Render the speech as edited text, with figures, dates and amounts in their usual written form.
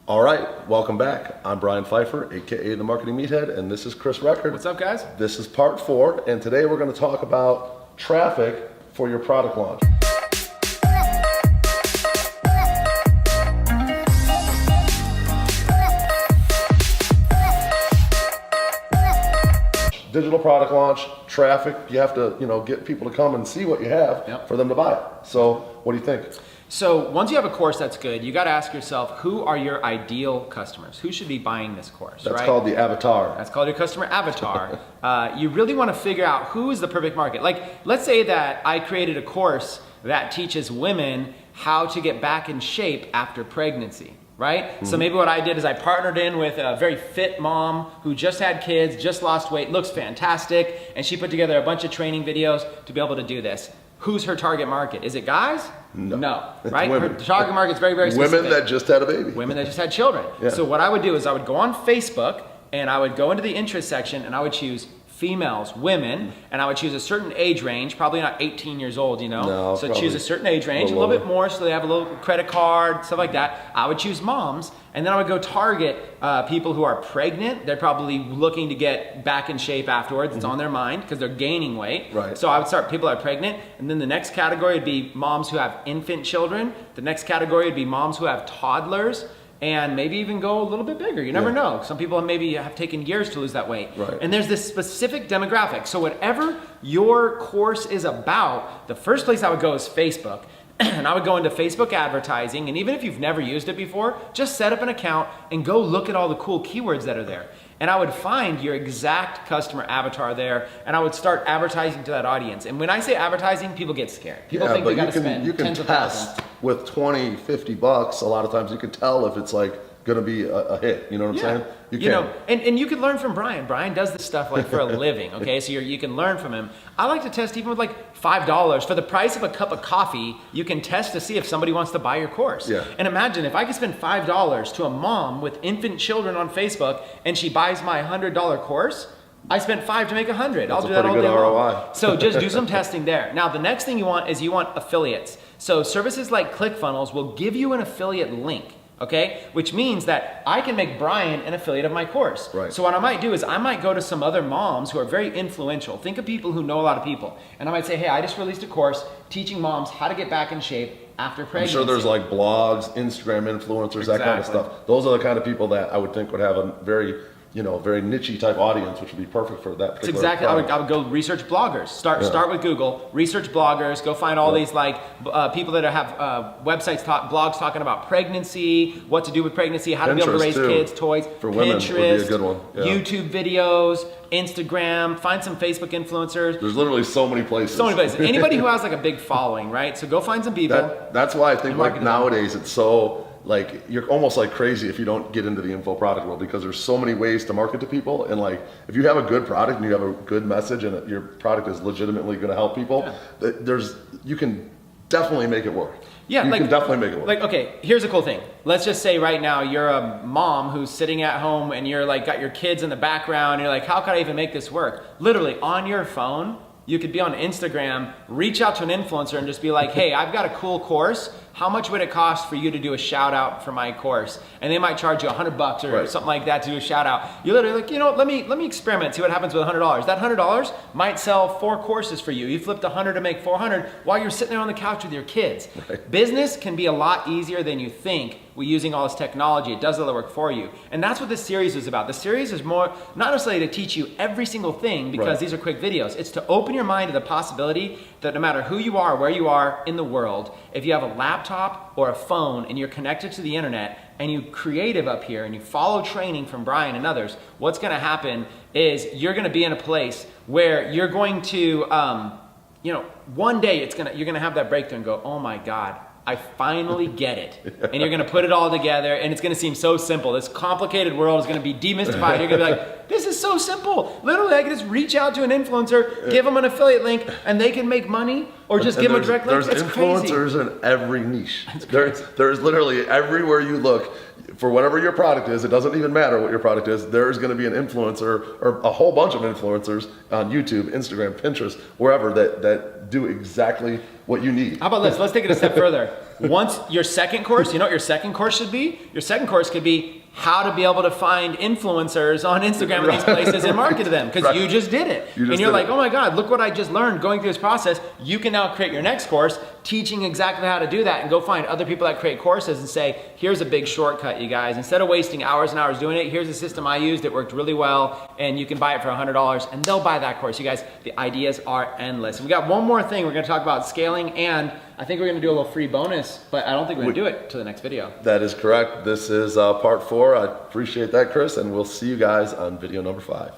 All right, welcome back. I'm Brian Pfeiffer, aka the Marketing Meathead, and this is Chris Record. What's up, guys? This is part 4, and today we're going to talk about traffic for your product launch. Digital product launch, traffic, you have to, get people to come and see what you have for them to buy it. So, what do you think? So once you have a course that's good, you got to ask yourself, who are your ideal customers? Who should be buying this course? That's called the avatar. That's called your customer avatar. You really want to figure out who is the perfect market. Like, let's say that I created a course that teaches women how to get back in shape after pregnancy. Right? Mm-hmm. So maybe what I did is I partnered in with a very fit mom who just had kids, just lost weight, looks fantastic, and she put together a bunch of training videos to be able to do this. Who's her target market? Is it guys? No. Right? Women. Her target market's very, very specific. Women that just had a baby. Women that just had children. Yeah. So what I would do is I would go on Facebook and I would go into the interest section and I would choose females, women, and I would choose a certain age range, probably not 18 years old, No, so choose a certain age range, a little bit more, so they have a little credit card, stuff like that. I would choose moms, and then I would go target people who are pregnant. They're probably looking to get back in shape afterwards. It's on their mind because they're gaining weight. Right. So I would start people that are pregnant, and then the next category would be moms who have infant children. The next category would be moms who have toddlers. And maybe even go a little bit bigger. You never know. Some people maybe have taken years to lose that weight. Right. And there's this specific demographic. So whatever your course is about, the first place I would go is Facebook. And I would go into Facebook advertising. And even if you've never used it before, just set up an account and go look at all the cool keywords that are there. And I would find your exact customer avatar there, and I would start advertising to that audience. And when I say advertising, people get scared. People think they got to spend tens of thousands. With 20, 50 bucks, a lot of times you can tell if it's like going to be a hit. You know what I'm saying? You know, and you can learn from Brian. Brian does this stuff like for a living, okay? So you can learn from him. I like to test even with like $5. For the price of a cup of coffee, you can test to see if somebody wants to buy your course. Yeah. And imagine if I could spend $5 to a mom with infant children on Facebook and she buys my $100 course, I spent $5 to make $100. I'll do that all day long. So just do some testing there. Now, the next thing you want is affiliates. So services like ClickFunnels will give you an affiliate link. Okay, which means that I can make Brian an affiliate of my course. Right. So what I might do is I might go to some other moms who are very influential. Think of people who know a lot of people. And I might say, hey, I just released a course teaching moms how to get back in shape after pregnancy. I'm sure there's like blogs, Instagram influencers, that kind of stuff. Those are the kind of people that I would think would have a very niche-y type audience, which would be perfect for that particular exactly. I would go research bloggers. Start with Google, research bloggers, go find all these like people that have websites, blogs talking about pregnancy, what to do with pregnancy, how to be able to raise kids, toys. For women Pinterest, would be a good one. Yeah. YouTube videos, Instagram, find some Facebook influencers. There's literally so many places. So many places. Anybody who has like a big following, right? So go find some people. That's why I think like nowadays it's so like you're almost like crazy if you don't get into the info product world, because there's so many ways to market to people. And like if you have a good product and you have a good message and your product is legitimately going to help people, you can definitely make it work. Yeah, you can definitely make it work. Like, okay, here's a cool thing. Let's just say right now you're a mom who's sitting at home and you're like got your kids in the background. And you're like, how can I even make this work? Literally on your phone, you could be on Instagram, reach out to an influencer and just be like, hey, I've got a cool course. How much would it cost for you to do a shout out for my course? And they might charge you $100 or something like that to do a shout out. You literally like, let me experiment, see what happens with $100. That $100 might sell 4 courses for you. You flipped 100 to make 400 while you're sitting there on the couch with your kids. Right. Business can be a lot easier than you think using all this technology. It does all the work for you. And that's what this series is about. The series is more, not necessarily to teach you every single thing because these are quick videos. It's to open your mind to the possibility that no matter who you are, where you are in the world, if you have a laptop or a phone and you're connected to the internet and you creative up here and you follow training from Brian and others, what's going to happen is you're going to be in a place where you're going to, one day you're going to have that breakthrough and go, oh my God, I finally get it. And you're going to put it all together and it's going to seem so simple. This complicated world is going to be demystified. You're going to be like, this is so simple. Literally, I can just reach out to an influencer, give them an affiliate link, and they can make money, or just give them a direct link. There's influencers in every niche. There's literally everywhere you look. For whatever your product is, it doesn't even matter what your product is, there's going to be an influencer or a whole bunch of influencers on YouTube, Instagram, Pinterest, wherever that do exactly what you need. How about this? Let's take it a step further. Once your second course, you know what your second course should be? Your second course could be how to be able to find influencers on Instagram and these places and market to them, because you just did it. And you're like, oh my God, look what I just learned going through this process. You can now create your next course teaching exactly how to do that, and go find other people that create courses and say, here's a big shortcut, you guys. Instead of wasting hours and hours doing it, here's a system I used that worked really well, and you can buy it for $100, and they'll buy that course. You guys, the ideas are endless. We got one more thing. We're gonna talk about scaling, and I think we're gonna do a little free bonus, but I don't think we're gonna do it to the next video. That is correct. This is part 4. I appreciate that, Chris, and we'll see you guys on video number 5.